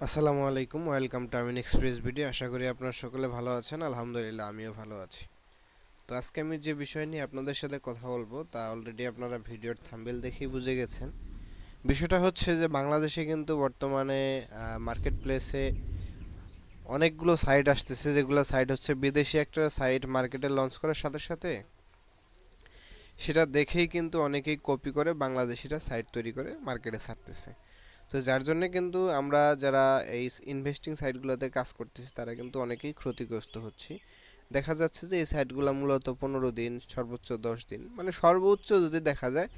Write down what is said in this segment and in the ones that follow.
আসসালামু আলাইকুম, welcome to Amin express video. আশা করি আপনারা সকলে ভালো আছেন। আলহামদুলিল্লাহ, আমিও ভালো আছি। তো আজকে আমি যে বিষয় নিয়ে আপনাদের সাথে কথা বলবো তা অলরেডি আপনারা ভিডিওর থাম্বনেল দেখেই বুঝে গেছেন। বিষয়টা হচ্ছে যে বাংলাদেশে কিন্তু বর্তমানে মার্কেট প্লেসে অনেকগুলো সাইট আসতেছে, যেগুলো সাইট হচ্ছে বিদেশি একটা সাইট মার্কেটে লঞ্চ করার সাথে সাথে সেটা দেখেই কিন্তু অনেকেই কপি করে বাংলাদেশিরা সাইট তৈরি করে মার্কেটে ছাড়তেছে। তো যার জন্য কিন্তু আমরা যারা এই ইনভেস্টিং সাইটগুলোতে কাজ করতেছি তারা কিন্তু অনেকেই ক্ষতিগ্রস্ত হচ্ছি। দেখা যাচ্ছে যে এই সাইটগুলো মূলত 15 দিন, সর্বোচ্চ 10 দিন, মানে সর্বোচ্চ যদি দেখা যায়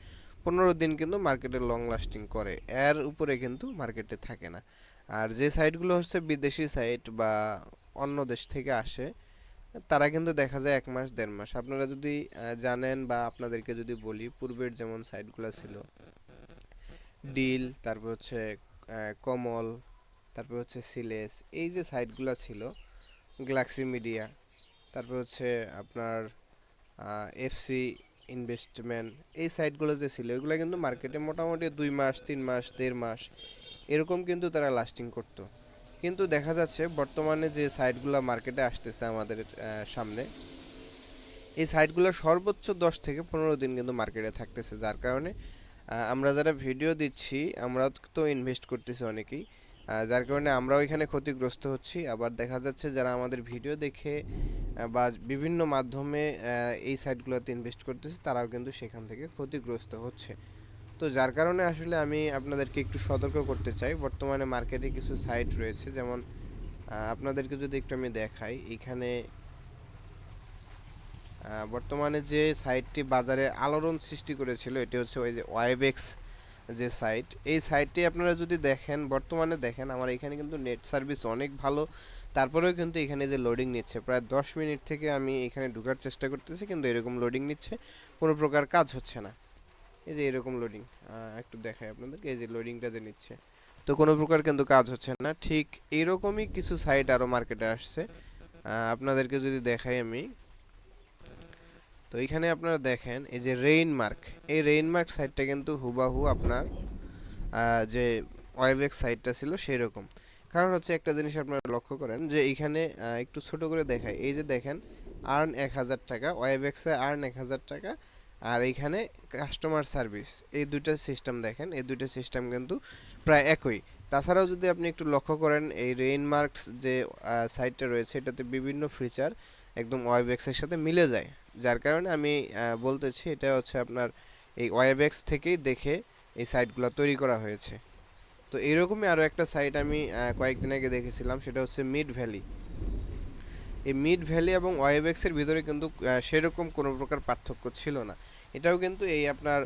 15 দিন কিন্তু মার্কেটে লং লাস্টিং করে, এর উপরে কিন্তু মার্কেটে থাকে না। আর যে সাইটগুলো হচ্ছে বিদেশি সাইট বা অন্য দেশ থেকে আসে তারা কিন্তু দেখা যায় 1 মাস 1.5 মাস। আপনারা যদি জানেন বা আপনাদেরকে যদি বলি, পূর্বের যেমন সাইটগুলো ছিল ডিল, তারপর হচ্ছে কমল, তারপর হচ্ছে সিলেস, এই যে সাইটগুলো ছিল, গ্যালাক্সি মিডিয়া, তারপর হচ্ছে আপনার এফসি ইনভেস্টমেন্ট, এই সাইটগুলো যে ছিল এগুলো কিন্তু মার্কেটে মোটামুটি 2 মাস 3 মাস 1.5 মাস এরকম কিন্তু তারা লাস্টিং করতো। কিন্তু দেখা যাচ্ছে বর্তমানে যে সাইটগুলো মার্কেটে আসতেছে আমাদের সামনে, এই সাইটগুলো সর্বোচ্চ 10 থেকে 15 দিন কিন্তু মার্কেটে থাকতেছে। যার কারণে আমরা যারা ভিডিও দিচ্ছি আমরা তো ইনভেস্ট করতেছি অনেকেই, যার কারণে আমরাও এখানে ক্ষতিগ্রস্ত হচ্ছি। আবার দেখা যাচ্ছে যারা আমাদের ভিডিও দেখে বা বিভিন্ন মাধ্যমে এই সাইটগুলোতে ইনভেস্ট করতেছে তারাও কিন্তু সেখান থেকে ক্ষতিগ্রস্ত হচ্ছে। তো যার কারণে আসলে আমি আপনাদেরকে একটু সতর্ক করতে চাই। বর্তমানে মার্কেটে কিছু সাইট রয়েছে, যেমন আপনাদেরকে যদি একটু আমি দেখাই, এখানে বর্তমানে যে সাইটটি বাজারে আলোড়ন সৃষ্টি করেছিল এটি হচ্ছে ওই যে ওয়েবএক্স যে সাইট। এই সাইটটি আপনারা যদি দেখেন, বর্তমানে দেখেন আমার এখানে কিন্তু নেট সার্ভিস অনেক ভালো, তারপরেও কিন্তু এখানে যে লোডিং নিচ্ছে প্রায় 10 মিনিট থেকে আমি এখানে ঢোকার চেষ্টা করতেছি, কিন্তু এরকম লোডিং নিচ্ছে, কোনো প্রকার কাজ হচ্ছে না। এই যে এরকম লোডিং, একটু দেখাই আপনাদেরকে, এই যে লোডিংটা যে নিচ্ছে, তো কোনো প্রকার কিন্তু কাজ হচ্ছে না। ঠিক এইরকমই কিছু সাইট আরও মার্কেটে আসছে, আপনাদেরকে যদি দেখাই আমি, তো এখানে আপনারা দেখেন এই যে রেইনমার্ক, এই রেইনমার্ক সাইটটা কিন্তু হুবাহু আপনার যে ওয়েবএক্স সাইটটা ছিল সেই রকম। কারণ হচ্ছে একটা জিনিস আপনারা লক্ষ্য করেন যে এইখানে একটু ছোট করে দেখায়, এই যে দেখেন আর্ন 1,000 টাকা, ওয়েবএক্সে আর্ন 1,000 টাকা, আর এইখানে কাস্টমার সার্ভিস, এই দুইটা সিস্টেম দেখেন, এই দুইটা সিস্টেম কিন্তু প্রায় একই। তাছাড়াও যদি আপনি একটু লক্ষ্য করেন এই রেইনমার্কস যে সাইটটা রয়েছে এটাতে বিভিন্ন ফিচার একদম ওয়েবএক্সের সাথে মিলে যায়। যার কারণে আমি বলতেছি এটা হচ্ছে আপনার এই ওয়েবএক্স থেকেই দেখে এই সাইটগুলো তৈরি করা হয়েছে। তো এরকমই আরও একটা সাইট আমি কয়েকদিন আগে দেখেছিলাম, সেটা হচ্ছে মিড ভ্যালি। এই মিড ভ্যালি এবং ওয়েবএক্সের ভিতরে কিন্তু সেরকম কোনো প্রকার পার্থক্য ছিল না। এটাও কিন্তু এই আপনার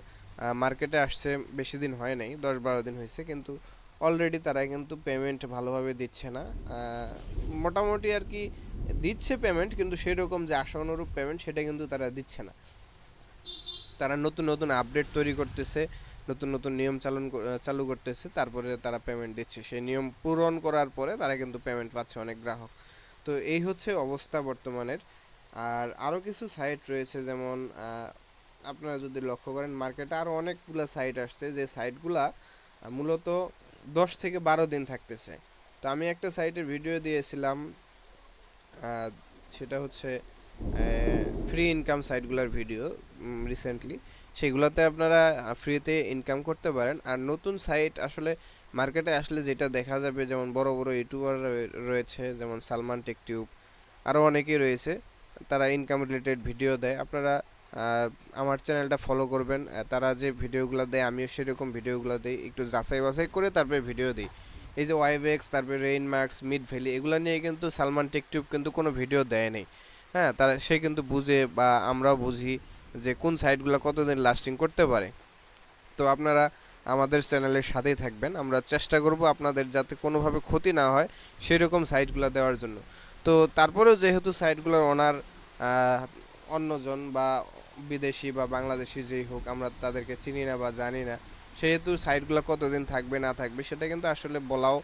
মার্কেটে আসছে বেশি দিন হয় নাই, 10-12 দিন হয়েছে, কিন্তু অলরেডি তারা কিন্তু পেমেন্ট ভালোভাবে দিচ্ছে না। মোটামুটি আর কি দিচ্ছে পেমেন্ট, কিন্তু সেরকম যে আশানুরূপ পেমেন্ট সেটা কিন্তু তারা দিচ্ছে না। তারা নতুন নতুন আপডেট তৈরি করতেছে, নতুন নতুন নিয়ম চালু করতেছে, তারপরে তারা পেমেন্ট দিচ্ছে। সেই নিয়ম পূরণ করার পরে তারা কিন্তু পেমেন্ট পাচ্ছে অনেক গ্রাহক। তো এই হচ্ছে অবস্থা বর্তমানের। আর আরও কিছু সাইট রয়েছে, যেমন আপনারা যদি লক্ষ্য করেন মার্কেটে আরও অনেকগুলো সাইট আসছে, যে সাইটগুলা মূলত 10 থেকে 12 দিন থাকতেছে। তো আমি একটা সাইটের ভিডিও দিয়েছিলাম, সেটা হচ্ছে ফ্রি ইনকাম সাইটগুলোর ভিডিও রিসেন্টলি, সেগুলোতে আপনারা ফ্রিতে ইনকাম করতে পারেন। আর নতুন সাইট আসলে মার্কেটে আসলে যেটা দেখা যাবে, যেমন বড় বড় ইউটিউবার রয়েছে, যেমন সালমান টেক টিউব, আরও অনেকেই রয়েছে, তারা ইনকাম রিলেটেড ভিডিও দেয়। আপনারা আমার চ্যানেলটা ফলো করবেন, তারা যে ভিডিওগুলো দেয় আমিও সেরকম ভিডিওগুলো দিই, একটু যাচাই বাছাই করে তারপরে ভিডিও দিই। এই যে ওয়াইভেক্স, তারপরে রেইনমার্কস, মিড ভ্যালি, এগুলো নিয়ে কিন্তু সালমান টেক টিউব কিন্তু কোনো ভিডিও দেয় নেই। হ্যাঁ, তারা সে কিন্তু বুঝে বা আমরাও বুঝি যে কোন সাইটগুলো কতদিন লাস্টিং করতে পারে। তো আপনারা আমাদের চ্যানেলের সাথেই থাকবেন, আমরা চেষ্টা করব আপনাদের যাতে কোনোভাবে ক্ষতি না হয় সেরকম সাইটগুলো দেওয়ার জন্য। তো তারপরেও যেহেতু সাইটগুলোর ওনার অন্যজন বা বিদেশি বা বাংলাদেশি যেই হোক, আমরা তাদেরকে চিনি না বা জানি না, সেহেতু সাইটগুলো কতদিন থাকবে না থাকবে সেটা কিন্তু আসলে বলাও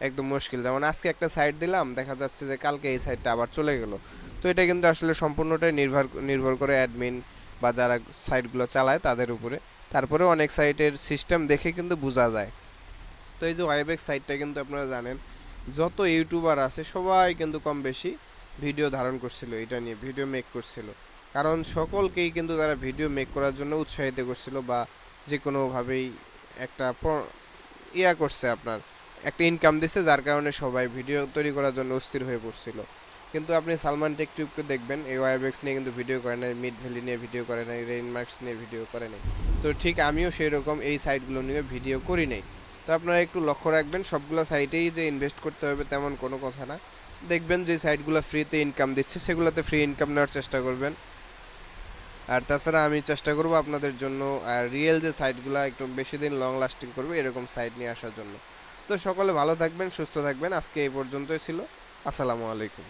একদম মুশকিল। যেমন আজকে একটা সাইট দিলাম, দেখা যাচ্ছে যে কালকে এই সাইটটা আবার চলে গেল। তো এটা কিন্তু আসলে সম্পূর্ণটাই নির্ভর করে অ্যাডমিন বা যারা সাইটগুলো চালায় তাদের উপরে। তারপরে অনেক সাইটের সিস্টেম দেখে কিন্তু বোঝা যায়। তো এই যে ওয়েবএক্স সাইটটা কিন্তু আপনারা জানেন যত ইউটিউবার আছে সবাই কিন্তু কম বেশি ভিডিও ধারণ করছিল, এটা নিয়ে ভিডিও মেক করছিল। কারণ সকলকেই কিন্তু তারা ভিডিও মেক করার জন্য উৎসাহিত করছিল, বা যে কোনোভাবেই একটা ইয়া করছে আপনার, একটা ইনকাম দিছে, যার কারণে সবাই ভিডিও তৈরি করার জন্য অস্থির হয়ে পড়ছিল। কিন্তু আপনি সালমান টেক টিউবকে দেখবেন, এই ওয়াইবেক্স নিয়ে কিন্তু ভিডিও করে নাই, মিড ভ্যালি নিয়ে ভিডিও করে নাই, রেইনমার্কস নিয়ে ভিডিও করে নাই। তো ঠিক আমিও সেই রকম এই সাইটগুলো নিয়ে ভিডিও করি নাই। তো আপনারা একটু লক্ষ্য রাখবেন, সবগুলো সাইটেই যে ইনভেস্ট করতে হবে তেমন কোনো কথা না। দেখবেন যে সাইটগুলো ফ্রিতে ইনকাম দিচ্ছে সেগুলোতে ফ্রি ইনকাম নেওয়ার চেষ্টা করবেন। আর তাছাড়া আমি চেষ্টা করব আপনাদের জন্য রিয়েল যে সাইটগুলো একটু বেশি দিন লং লাস্টিং করবে এরকম সাইট নিয়ে আসার জন্য। তো সকলে ভালো থাকবেন, সুস্থ থাকবেন। আজকে এই পর্যন্তই ছিল। আসসালামু আলাইকুম।